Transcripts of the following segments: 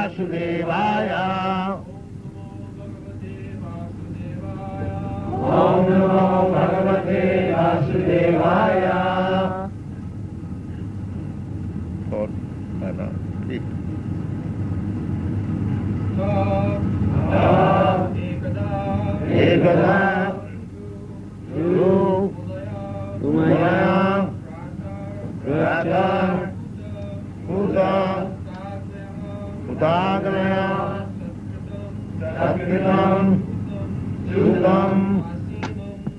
Vasudevaya. Om Namo Bhagavate Vasudevaya. Ekada Tumaya Prata Uta Utagraya Satkritam Sūtam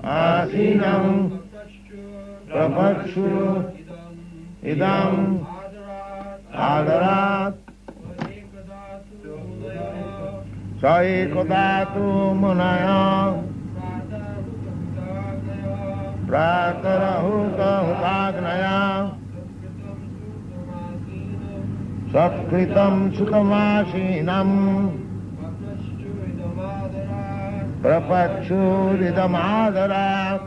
Asinam Prapakshu Idam Adarat Saikadatu Munaya Pratarahuta Hutagnaya Satkritam Sutamasinam Prapachuridamadarat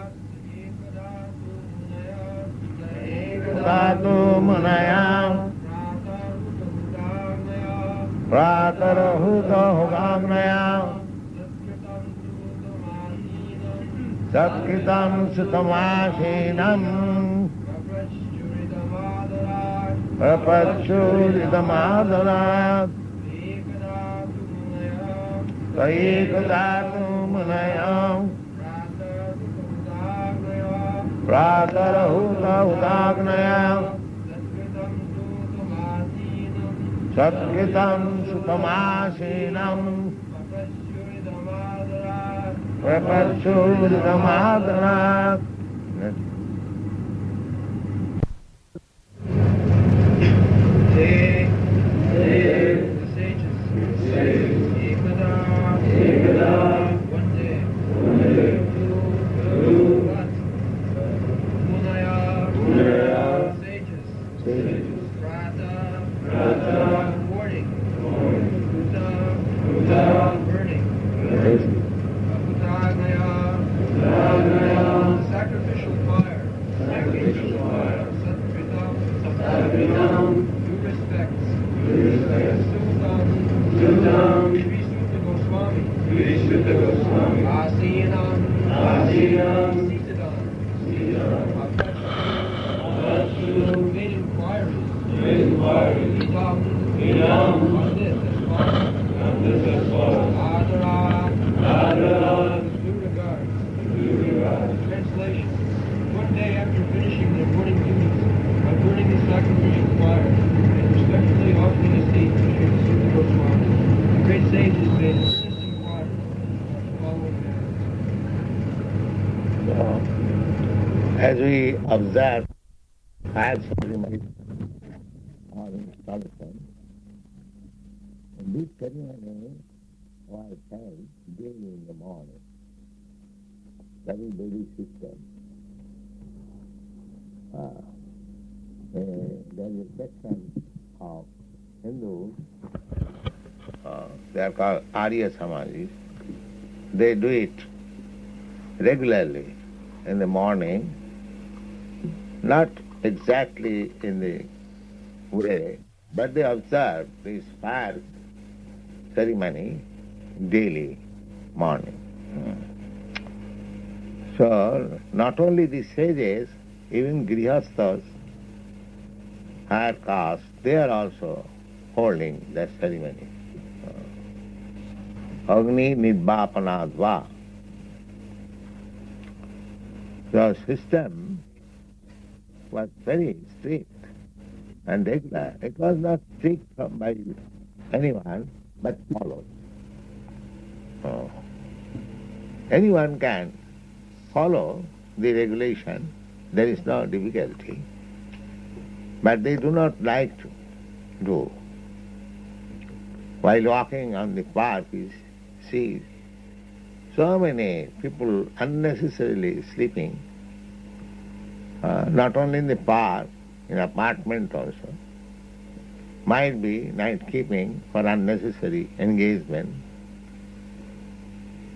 Ekadatu Munaya Pratarahuta Hutagnaya Satkritam Sutamasinam Prapachuridamadarat Ekadatu Munaya Pratarahuta Hutagnaya Satkritam Sutamasinam Prapachuridamadarat. Sūta Gosvāmī. Made inquiries. On this as follows. Due regard. Translation. One day after finishing their morning duties, by burning the sacrificial fire and respectfully offering a seat to Srila Sūta Gosvāmī, the great sages made earnest inquiry on the following matter. As we observe fire ceremonies or installation, this ceremony was held daily in the morning. That is daily system. There is a section of Hindus, they are called Arya Samajis. They do it regularly in the morning, not exactly in the way, but they observe this fire ceremony daily morning. So, not only the sages, even grihasthas, higher caste, they are also holding that ceremony. Agni nidvapanadva. The system was very strict and regular. It was not strict by anyone, but followed. Anyone can follow the regulation, there is no difficulty, but they do not like to do. While walking on the park, you see so many people unnecessarily sleeping, not only in the park, in apartment also. Might be night keeping for unnecessary engagement.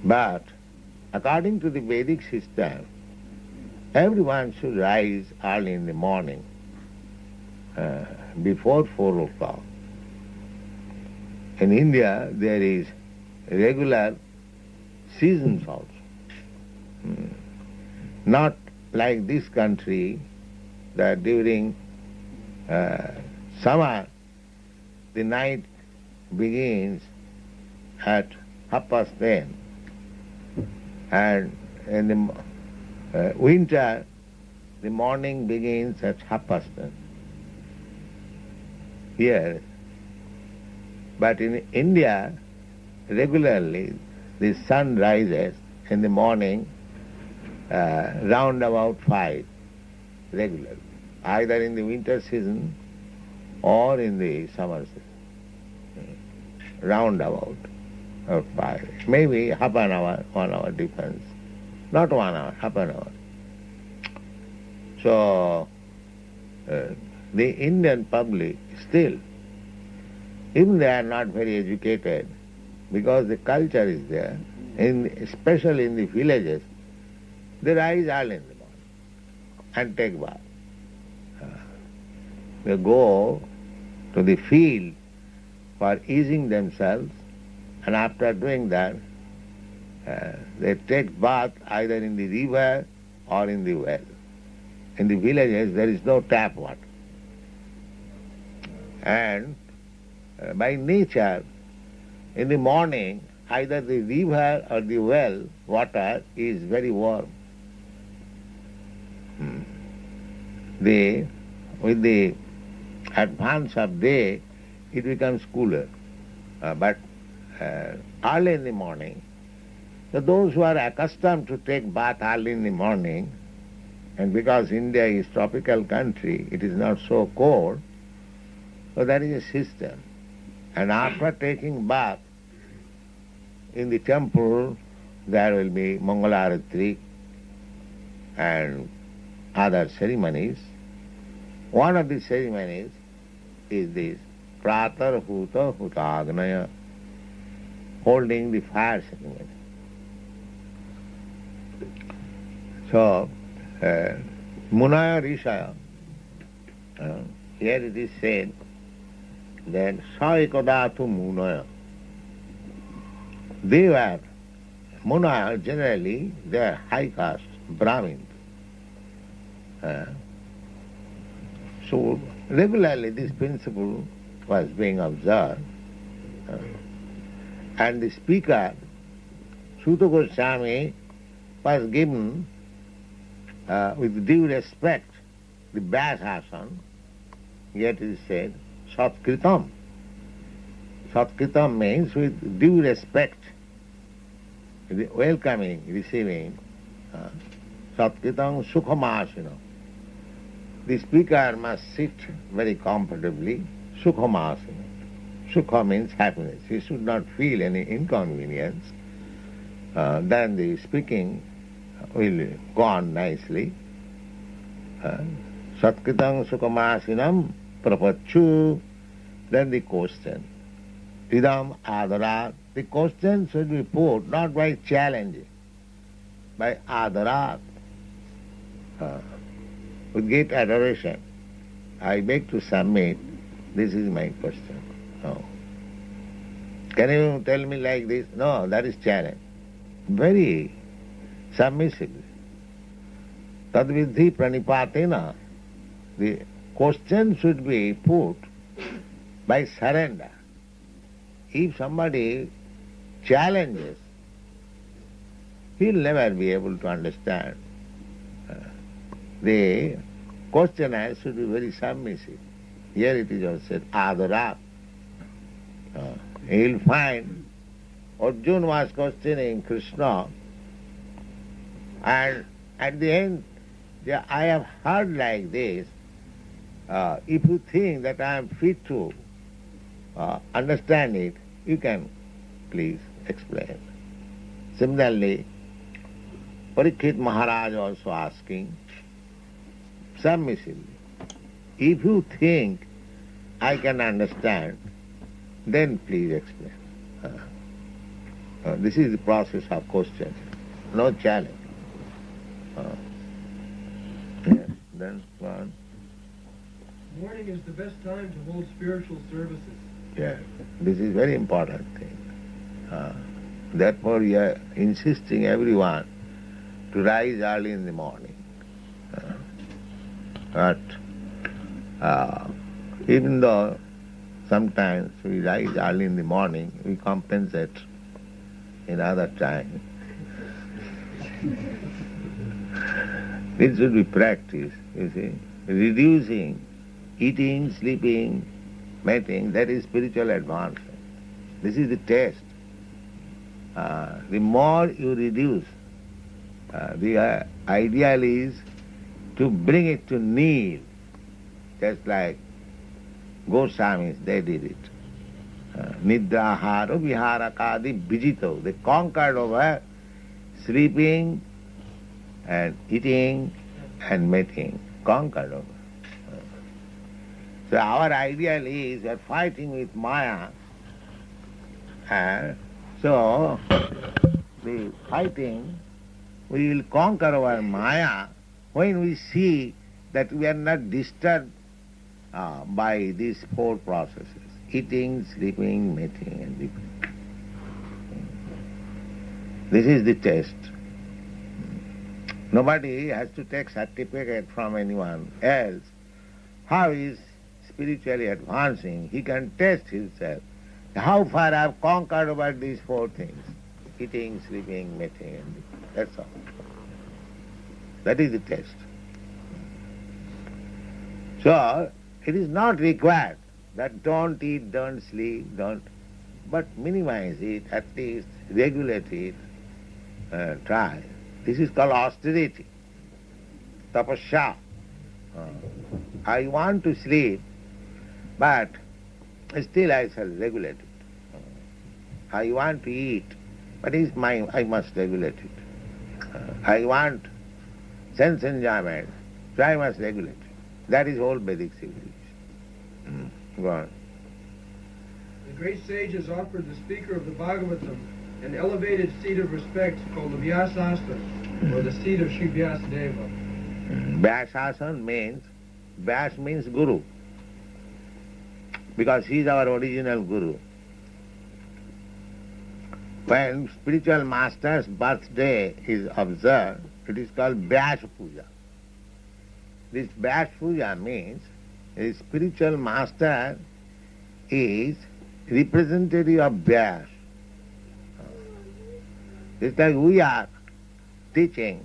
But according to the Vedic system, everyone should rise early in the morning, before 4 o'clock. In India there is regular seasons also. Not like this country that during summer the night begins at 10:30 and in the winter the morning begins at 10:30. Here, but in India regularly the sun rises in the morning round about 5 regularly, either in the winter season or in the summer season, round about 5, maybe half an hour, 1 hour difference, not 1 hour, half an hour. So the Indian public still, even they are not very educated, because the culture is there, especially in the villages, they rise early in the morning and take bath. They go to the field for easing themselves, and after doing that, they take bath either in the river or in the well. In the villages there is no tap water. And by nature, in the morning, either the river or the well water is very warm. With the advance of day, it becomes cooler. But early in the morning, so those who are accustomed to take bath early in the morning, and because India is tropical country, it is not so cold, so that is a system. And after taking bath, in the temple there will be Mangalaratri and other ceremonies. One of the ceremonies is this Pratar Huta Hutagnaya, holding the fire ceremony. So, Munaya ṛṣaya, here it is said that Saikadatu Munaya. They were, Munaya generally, they are high caste, Brahmins. So regularly this principle was being observed. And the speaker, Sūta Gosvāmī, was given with due respect the Vyāsāsana, yet it is said, Satkritam. Satkritam means with due respect, welcoming, receiving. Satkritam sukhamasana. The speaker must sit very comfortably, sukhamasana. Sukha means happiness. He should not feel any inconvenience. Then the speaking will go on nicely. Satkritam sukamasinam prapachu. Then the question. Idam adarat. The question should be put not by challenging, by adarat, with great adoration. I beg to submit, this is my question. No. Can you tell me like this? No, that is challenge. Very submissively. Tadvidhi pranipatena. The question should be put by surrender. If somebody challenges, he will never be able to understand. The questioner should be very submissive. Here it is also said, adarat. He will find Arjuna was questioning Krishna, and at the end, I have heard like this, if you think that I am fit to understand it, you can please explain. Similarly, Parikshit Maharaj also asking submissively, if you think I can understand, then please explain. This is the process of question, no challenge. Yes, then go on. Morning is the best time to hold spiritual services. Yes, this is very important thing. Therefore we are insisting everyone to rise early in the morning. But even though sometimes we rise early in the morning, we compensate in other time. This should be practiced, you see. Reducing, eating, sleeping, mating, that is spiritual advancement. This is the test. The more you reduce, the ideal is to bring it to nil, just like Gosvāmīs, they did it. Nidraharo viharakadi vijito. They conquered over sleeping and eating and mating. Conquered over. So our ideal is we are fighting with Maya. So the fighting, we will conquer our Maya when we see that we are not disturbed by these four processes: eating, sleeping, mating and living. This is the test. Nobody has to take certificate from anyone else. How he is spiritually advancing, he can test himself. How far I have conquered over these four things: eating, sleeping, mating and living. That's all. That is the test. So, it is not required that don't eat, don't sleep, but minimize it, at least regulate it, try. This is called austerity, tapasya. I want to sleep, but still I shall regulate it. I want to eat, but I must regulate it. I want sense enjoyment, so I must regulate it. That is all Vedic civilization. Go on. The great sages offered the speaker of the Bhagavatam an elevated seat of respect called the Vyasasana, or the seat of Sri Vyasadeva. Vyasasana means Guru, because he is our original Guru. When spiritual master's birthday is observed, it is called Vyasa Puja. This Vyasa Puja means a spiritual master is representative of Vyasa. It's like we are teaching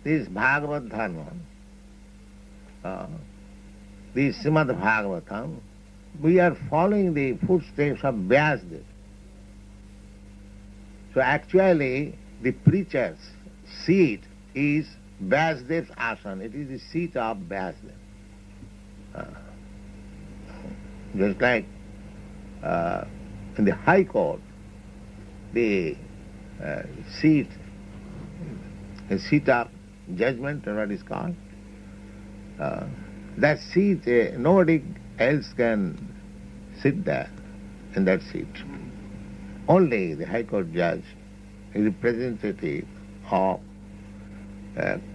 this Bhagavad-dharma, this Srimad Bhagavatam. We are following the footsteps of Vyasadeva. So actually, the preacher's seat is Vyasadeva's asana. It is the seat of Vyasadeva. Just like in the High Court, the seat of judgment, or what is called, that seat, nobody else can sit there in that seat. Only the High Court judge, a representative of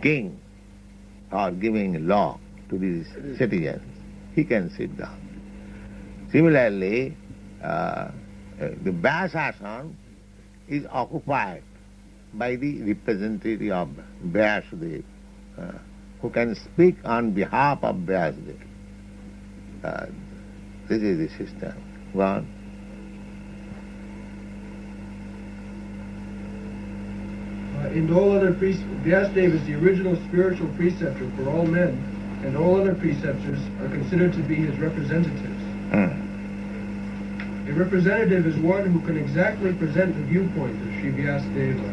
king, or giving law to these citizens, he can sit down. Similarly, the Vyasasana is occupied by the representative of Vyasadeva, who can speak on behalf of Vyasadeva. This is the system. Go on. In all other Vyasadeva is the original spiritual preceptor for all men, and all other preceptors are considered to be his representatives. A representative is one who can exactly present the viewpoint of Sri Vyasadeva.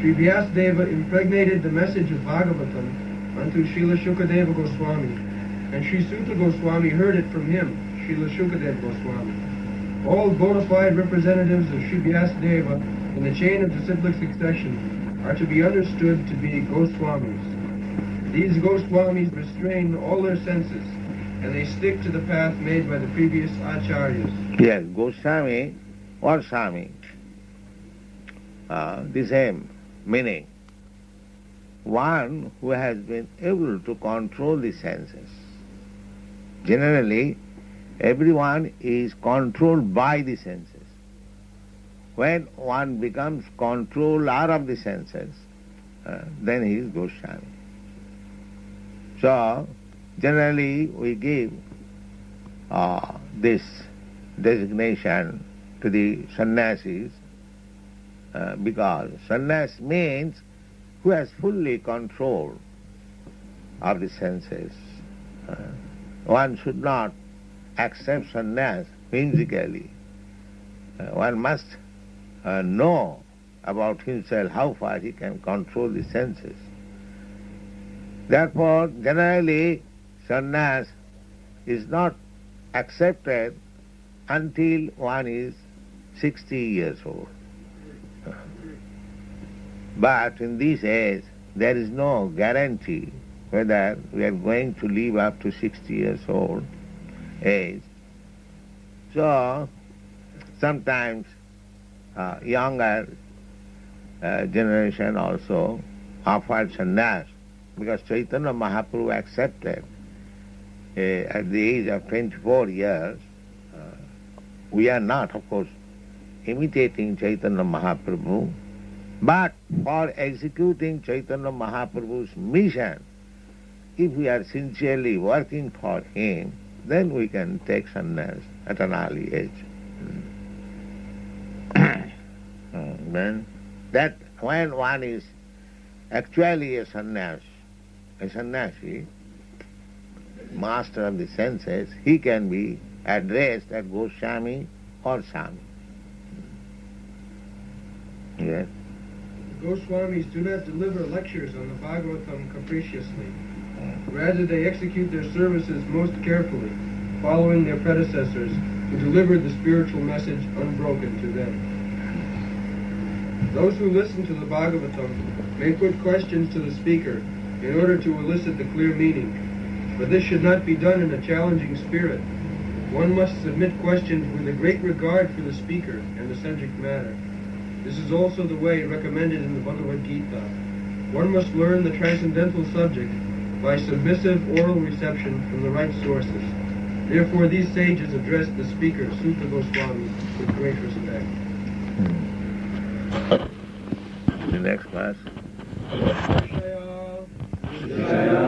Sri Vyasadeva impregnated the message of Bhagavatam unto Srila Sūta Gosvāmī, and Sri Sūta Gosvāmī heard it from him, Srila Sūta Gosvāmī. All bona fide representatives of Sri Vyasadeva in the chain of disciplic succession are to be understood to be gosvāmīs. These gosvāmīs restrain all their senses, and they stick to the path made by the previous acharyas. Yes, Gosvāmī or Sāmi, the same meaning. One who has been able to control the senses. Generally, Everyone is controlled by the senses. When one becomes controller of the senses, then he is Gosvāmī. So, generally we give this designation to the sannyasis because sannyas means who has fully control of the senses. One should not accept sannyas whimsically. One must know about himself how far he can control the senses. Therefore, generally, sannyas is not accepted until one is 60 years old. But in this age, there is no guarantee whether we are going to live up to 60 years old age. So, sometimes younger generation also offered sannyas because Chaitanya Mahaprabhu accepted at the age of 24 years. We are not, of course, imitating Chaitanya Mahaprabhu, but for executing Chaitanya Mahaprabhu's mission, if we are sincerely working for him, then we can take sannyas at an early age. Then that when one is actually a sannyasi, master of the senses, he can be addressed as Gosvāmī or Sāmi. Yes. Gosvāmīs do not deliver lectures on the Bhagavatam capriciously. Rather, they execute their services most carefully, following their predecessors who delivered the spiritual message unbroken to them. Those who listen to the Bhagavatam may put questions to the speaker in order to elicit the clear meaning, but this should not be done in a challenging spirit. One must submit questions with a great regard for the speaker and the subject matter. This is also the way recommended in the Bhagavad-gītā. One must learn the transcendental subject by submissive oral reception from the right sources. Therefore, these sages address the speaker, Sūta Gosvāmī, with great respect. The next class. ṛṣaya,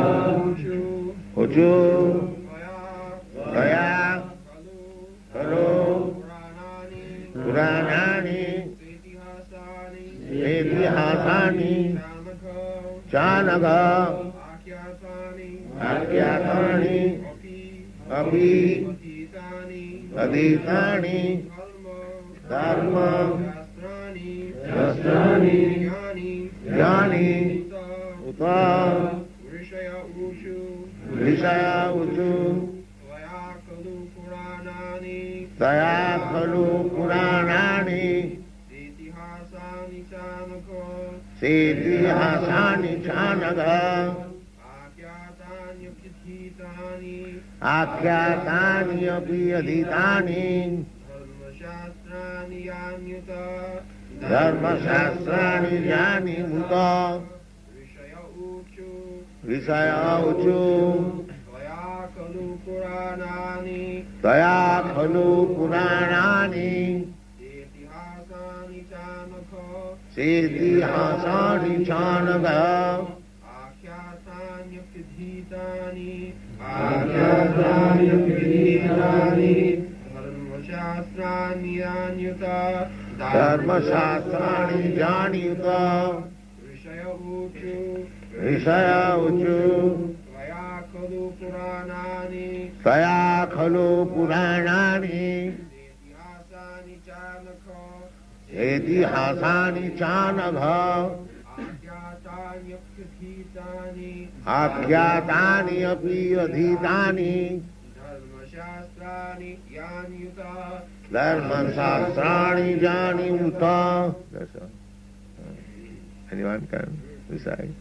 ūcuḥ, tvayā, khalu, purāṇāni, setihāsāni, cānagha, ākhyātāni, api, adhītāni, dharma, shastrāni, jnāni, ūcuḥ, ṛṣaya, ūcuḥ, tvayā, khalu, purāṇāni, setihāsāni, cānagha, ākhyātāni api adhītāni, dharma shastrāni jnāni mūta, ṛṣaya, ūcuḥ, tvayā, khalu, purāṇāni, setihāsāni, cānagha, ākhyātāni apidhītāni, dharma shastrāni jnāni-yuta, ṛṣaya, ūcuḥ, tvayā, khalu, purāṇāni, setihāsāni, cānagha, ākhyātāni api adhītāni, dharma shastrāni jnāni-yuta. That's all. Anyone can recite?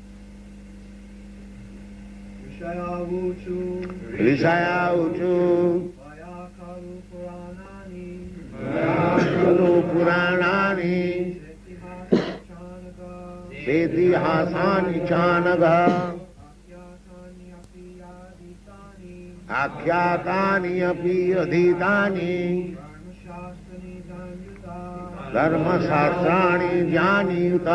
ṛṣaya, ūcuḥ, khalu, purāṇāni, setihāsāni, cānagha, आख्यातानि अपि अधीतानि धर्मशास्त्राणि ज्ञानियुत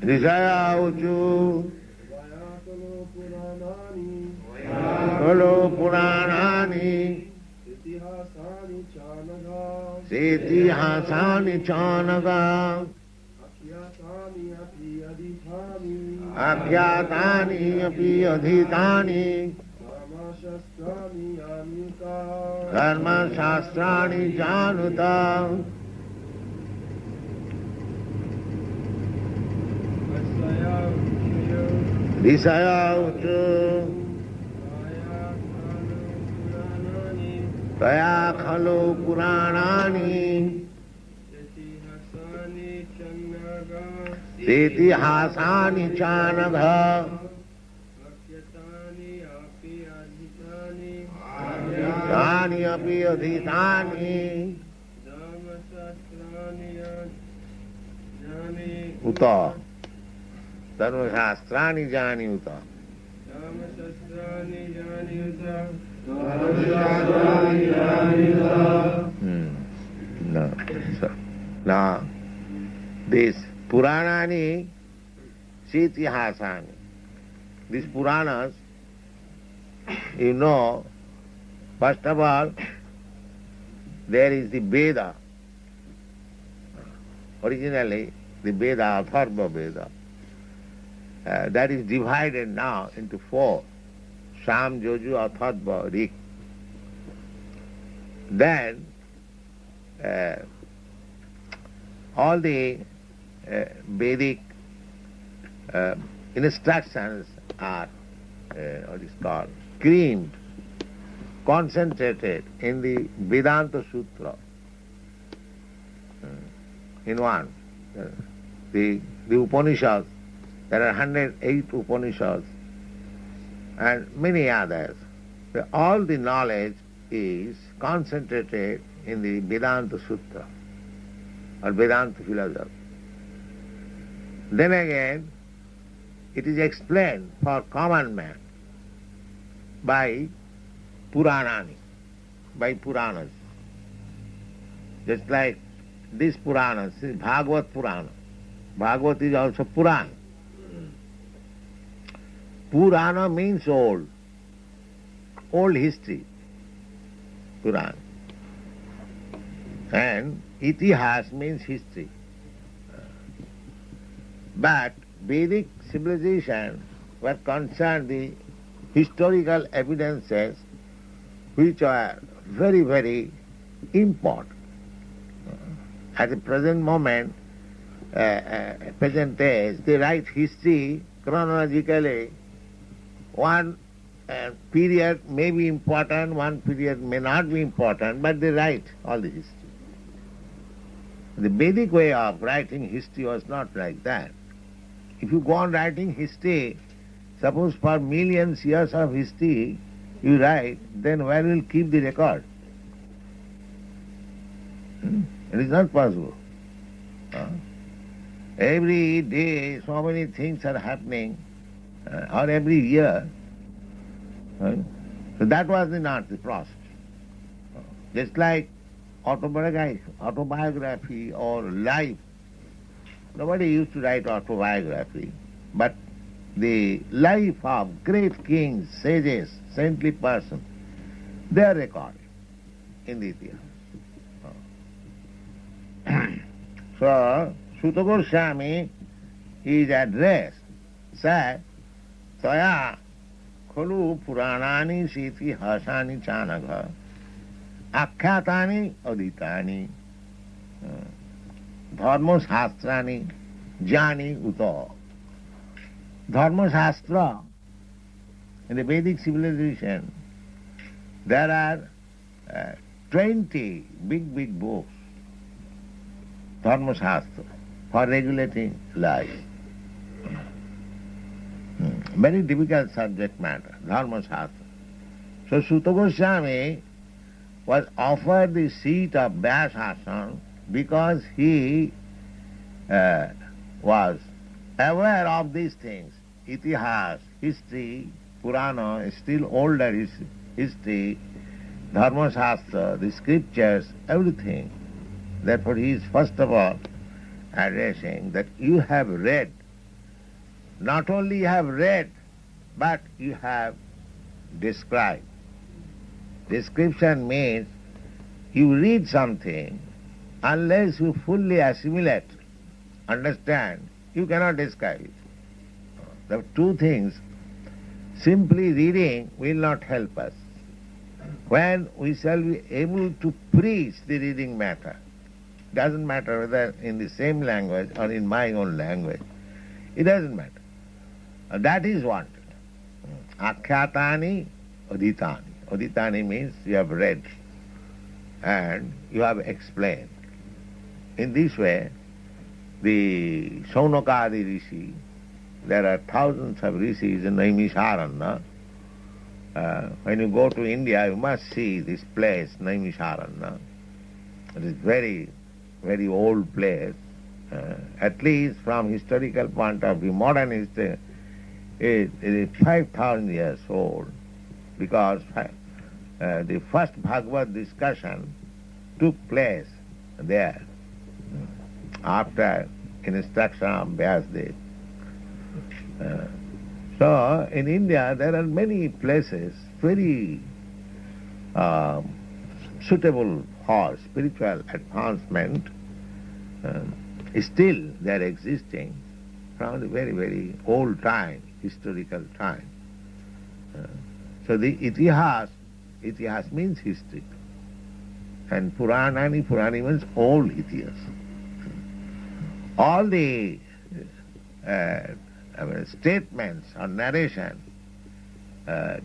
ऋषया ऊचुः खलु पुराणानि setihāsāni cānagha आख्यातानि अपि अधीतानि धर्मशास्त्राणि जानुत ऋषया ऊचुः tvayā khalu purāṇāni setihāsāni cānagha tāni api adhitāni uta dharmashastrāni jāni uta No. So, now, this purāṇāni, setihāsāni, these Puranas, you know, first of all, there is the Veda. Originally, the Veda, Atharva Veda, that is divided now into four. Sam, Joju, Atharva, Rik. Then, all the Vedic instructions are what is called creamed, concentrated in the Vedanta Sutra. In one, the Upanishads, there are 108 Upanishads and many others. All the knowledge is concentrated in the Vedanta Sutra or Vedanta philosophy. Then again, it is explained for common man by purāṇāni, by Puranas. Just like this Puranas, this Bhagavad Purana. Bhagavad is also Purana. Purana means old history, Purana. And itihās means history. But Vedic civilization were concerned the historical evidences which are very, very important. At the present moment, present age, they write history chronologically. One period may be important, one period may not be important, but they write all the history. The Vedic way of writing history was not like that. If you go on writing history, suppose for millions years of history you write, then where will you keep the record? It is not possible. Every day so many things are happening, or every year. So that was not the process. Just like autobiography or life. Nobody used to write autobiography, but the life of great kings, sages, saintly persons, they are recorded in the itihās. So, Sūta Gosvāmī is addressed, said, tvayā khalu purāṇāni setihāsāni cānagha akhyātāni adhītāni dharmashastrāni jnāni uta. Dharma-shastra, in the Vedic civilization, there are 20 big books, Dharma-shastra, for regulating life. Very difficult subject matter, Dharma-shastra. So Sūta Gosvāmī was offered the seat of Vyāsāśana because he was aware of these things. Itihas, history, Purāṇa is still older history, Dharma Shastra, the scriptures, everything. Therefore he is first of all addressing that you have read. Not only you have read, but you have described. Description means you read something, unless you fully assimilate, understand, you cannot describe it. The two things, simply reading will not help us. When we shall be able to preach the reading matter, doesn't matter whether in the same language or in my own language, it doesn't matter. That is wanted. Akhyātāni, udhitāni. Udhitāni means you have read and you have explained. In this way, the Saunakādi Rishi, there are thousands of rishis in Naimisharanya. When you go to India, you must see this place, Naimisharanya. It is very, very old place. At least from historical point of view, modern history, it is 5,000 years old, because the first Bhagavad discussion took place there after instruction of Vyasadeva. So in India there are many places very suitable for spiritual advancement. Still they are existing from the very, very old time, historical time. So the itihas means history, and purāṇāni means old itihas. All the statements or narration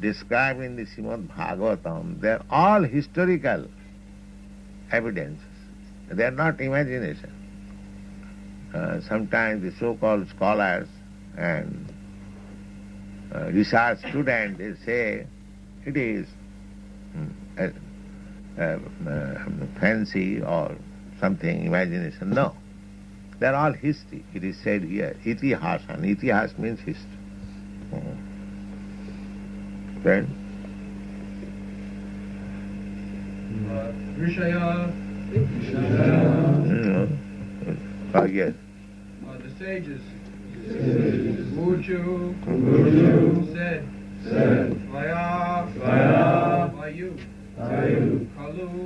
described in the Srimad Bhagavatam, they are all historical evidences. They are not imagination. Sometimes the so-called scholars and research students, they say it is fancy or something, imagination. No. They are all history. It is said here, setihāsāni. Itihas means history. Then? ṛṣaya. Oh, yes. The sages. ūcuḥ. Said. tvayā. By you. khalu.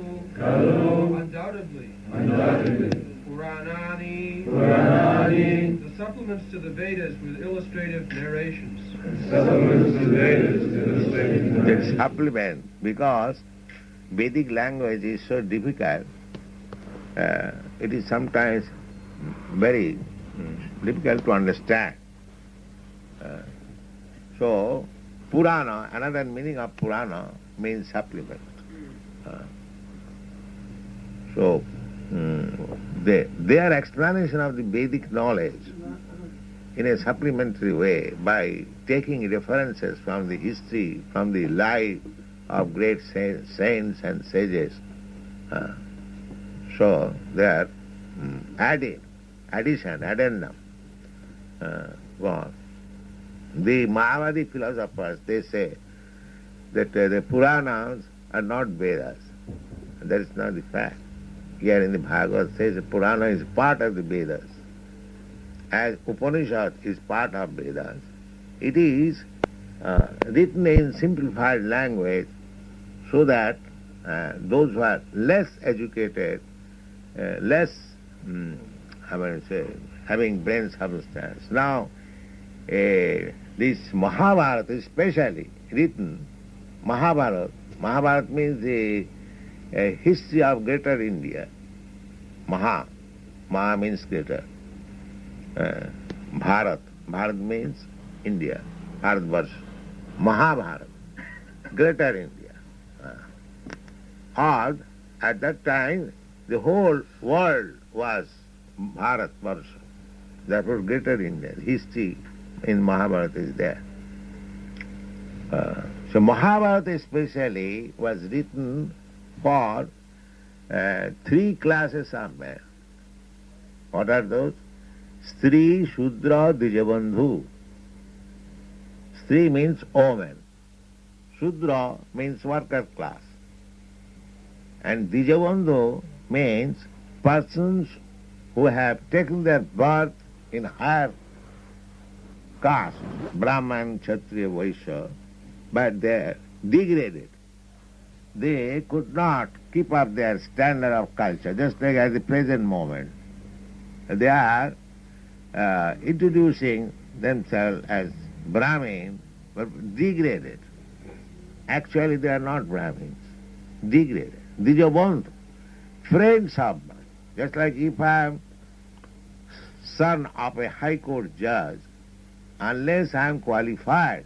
Undoubtedly. purāṇāni. The supplements to the Vedas with illustrative narrations. That supplement, because Vedic language is so difficult, it is sometimes very difficult to understand. So, Purāṇa, another meaning of Purāṇa means supplement. So, their explanation of the Vedic knowledge in a supplementary way by taking references from the history, from the life of great saints and sages. So they are addendum. Go on. The Mayavadi philosophers, they say that the Purāṇas are not Vedas. That is not the fact. Here in the Bhagavad says that Purāṇa is part of the Vedas. As Upanishad is part of Vedas, it is written in simplified language so that those who are less educated, having brain substance. Now, this Mahabharata is specially written, Mahabharata means the history of greater India. Maha means greater. Bharat means India, Bharatvarsha. Mahabharata, greater India. Or at that time the whole world was Bharatvarsha. Therefore greater India. History in Mahabharata is there. So Mahabharata especially was written for 3 classes of men. What are those? Stri Shudra Dijabandhu. Stri means woman. Shudra means worker class. And Dijabandhu means persons who have taken their birth in higher caste, Brahman, Kshatriya, Vaishya, but they are degraded. They could not keep up their standard of culture, just like at the present moment. They are introducing themselves as Brahmin, but degraded. Actually, they are not Brahmins, degraded. Dijabandhu, friends of mine. Just like if I am son of a high court judge, unless I am qualified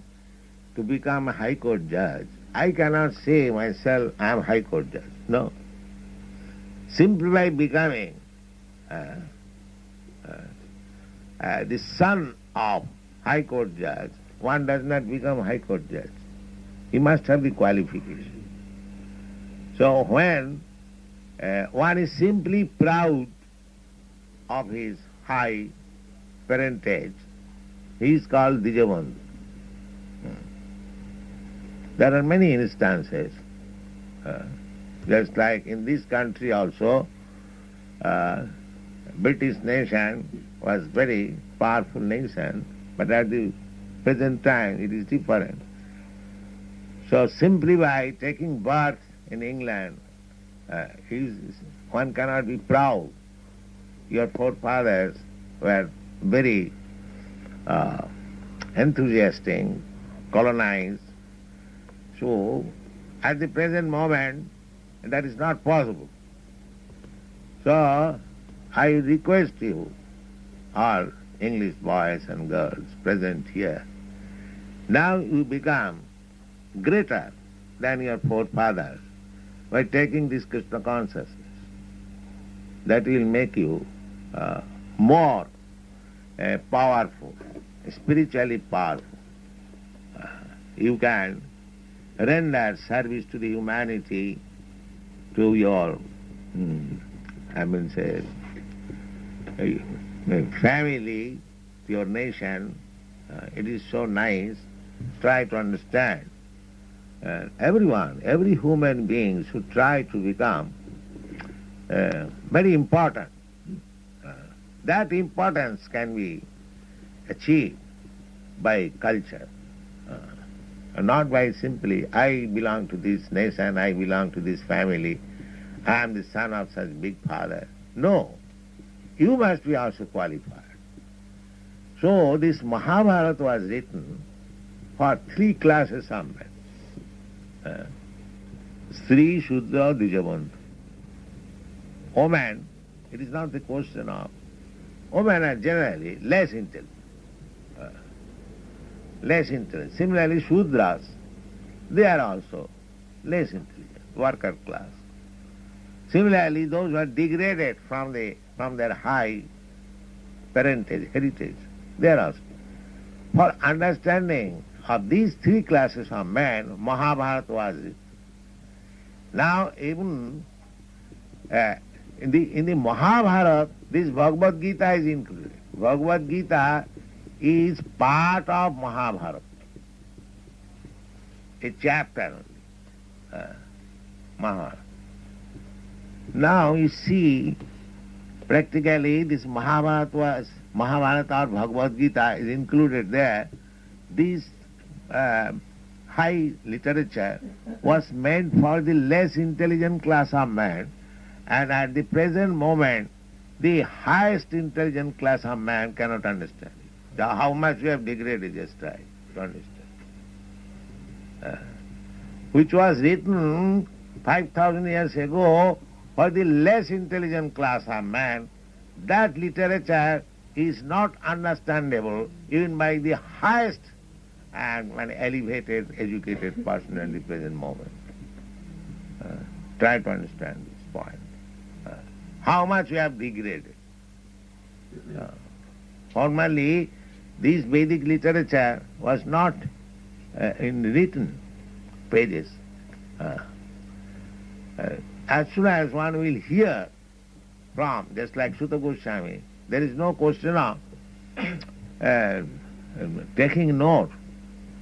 to become a high court judge, I cannot say myself I am high court judge. No. Simply by becoming the son of high court judge, one does not become high court judge. He must have the qualification. So when one is simply proud of his high parentage, he is called Dijabandhu. There are many instances. Just like in this country also, British nation was very powerful nation, but at the present time it is different. So simply by taking birth in England, one cannot be proud. Your forefathers were very enthusiastic, colonized. So at the present moment, that is not possible. So I request you, all English boys and girls present here, now you become greater than your forefathers by taking this Krishna consciousness. That will make you more powerful, spiritually powerful. You can render service to the humanity, to your, family, to your nation. It is so nice. Try to understand. Everyone, every human being should try to become very important. That importance can be achieved by culture, not by simply, I belong to this nation, I belong to this family, I am the son of such big father. No, you must be also qualified. So this Mahabharata was written for three classes of men. Stri, Shudra, Dijabandhu. Women, it is not the question of, women are generally less intelligent. Similarly, Shudras, they are also less intelligent, worker class. Similarly, those who are degraded from their high parentage, heritage, they are also. For understanding of these three classes of men, Mahabharata was written. Now, even in the Mahabharata, this Bhagavad-gītā is included. Bhagavad-gītā is part of Mahabharata, a chapter only, Mahabharata. Now you see, practically this Mahabharata or Bhagavad-gītā is included there. This high literature was meant for the less intelligent class of man, and at the present moment, the highest intelligent class of man cannot understand it. How much we have degraded, just try to understand. Which was written 5,000 years ago for the less intelligent class of man, that literature is not understandable even by the highest and elevated, educated person at the present moment. Try to understand this point. How much we have degraded. Formerly, this Vedic literature was not in written pages. As soon as one will hear from, just like Sūta Gosvāmī, there is no question of taking note.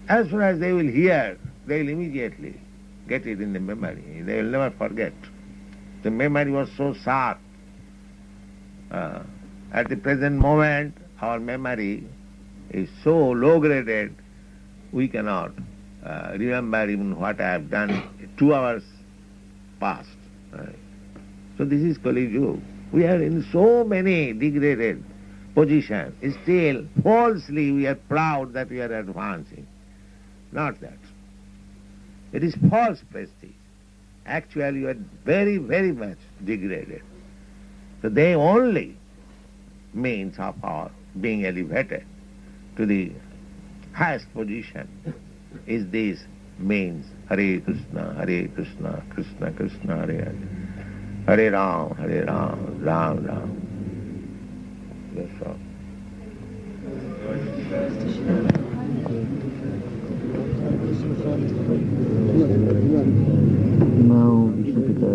As soon as they will hear, they will immediately get it in the memory. They will never forget. The memory was so sharp. At the present moment, our memory is so low-graded, we cannot remember even what I have done 2 hours past. So this is Kali Yuga. We are in so many degraded positions. Still, falsely we are proud that we are advancing. Not that. It is false prestige. Actually, you are very, very much degraded. So the only means of our being elevated to the highest position is this means. Hare Krishna, Krishna Krishna, Hare Hare. Hare Ram, Ram Ram. That's all. Now we should be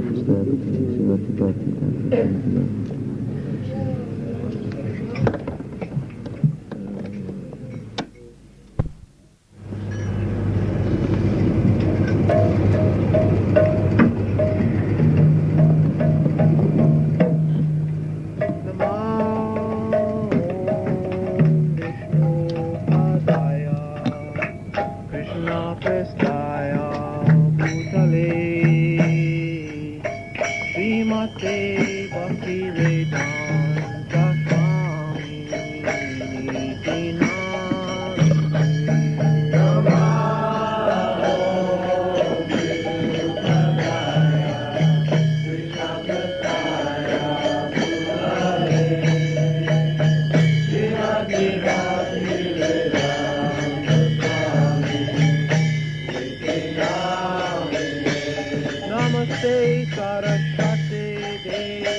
next step, Srila Prabhupada. Namaste Saraswati Devi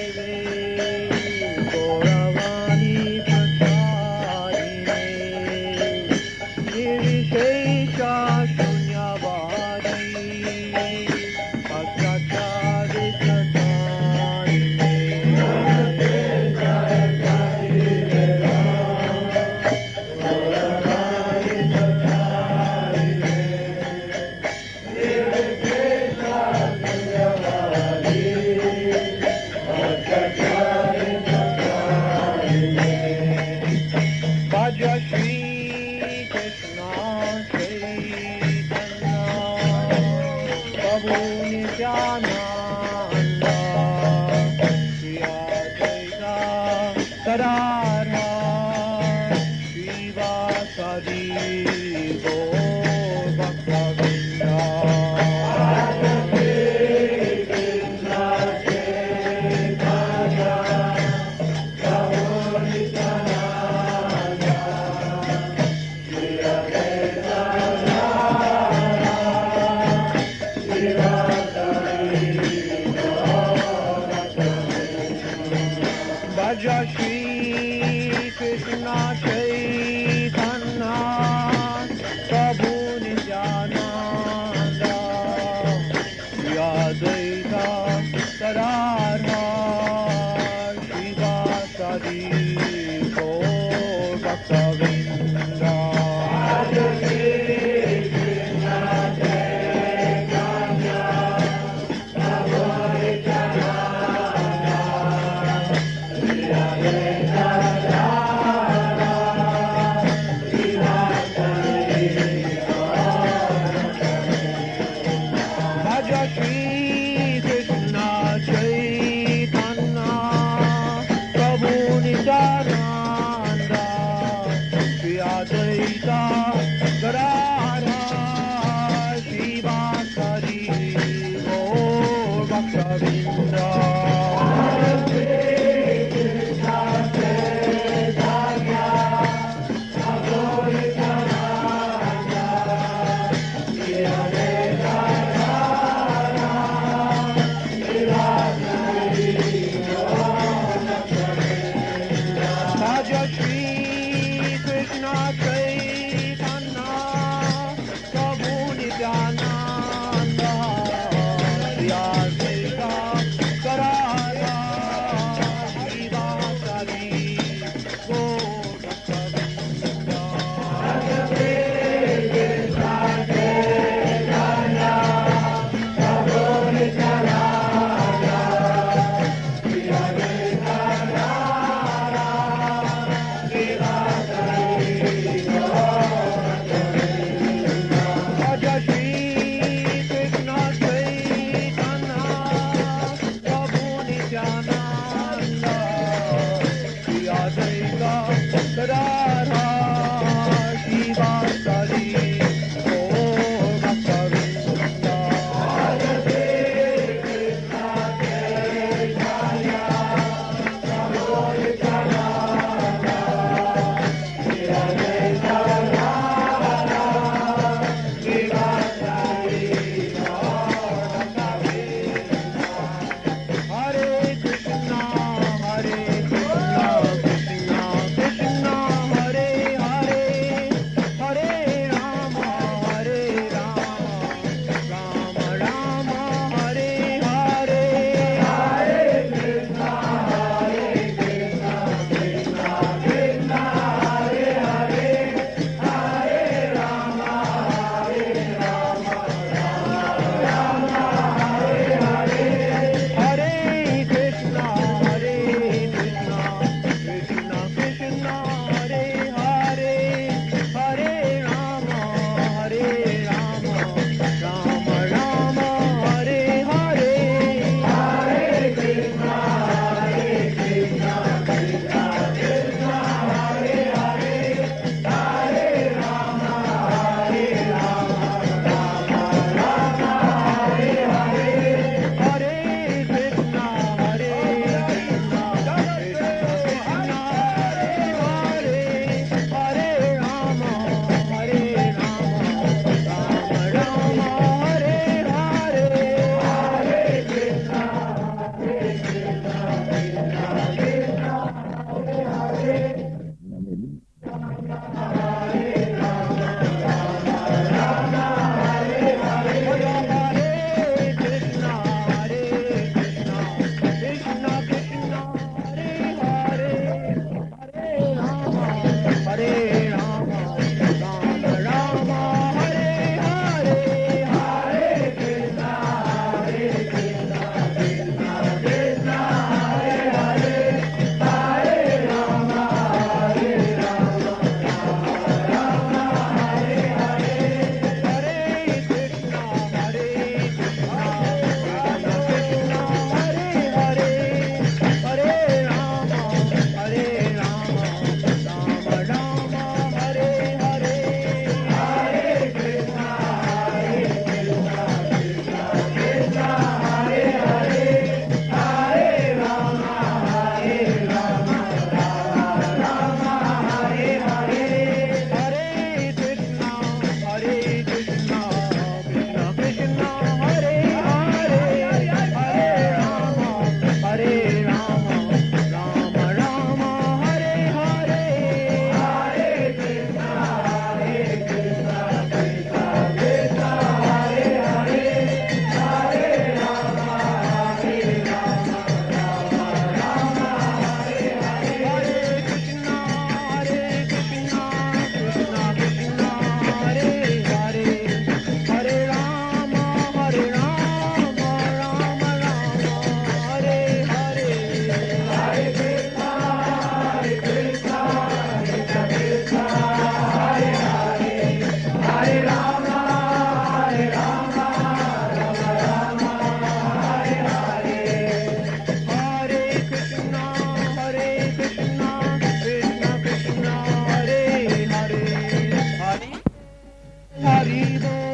Hare Bol.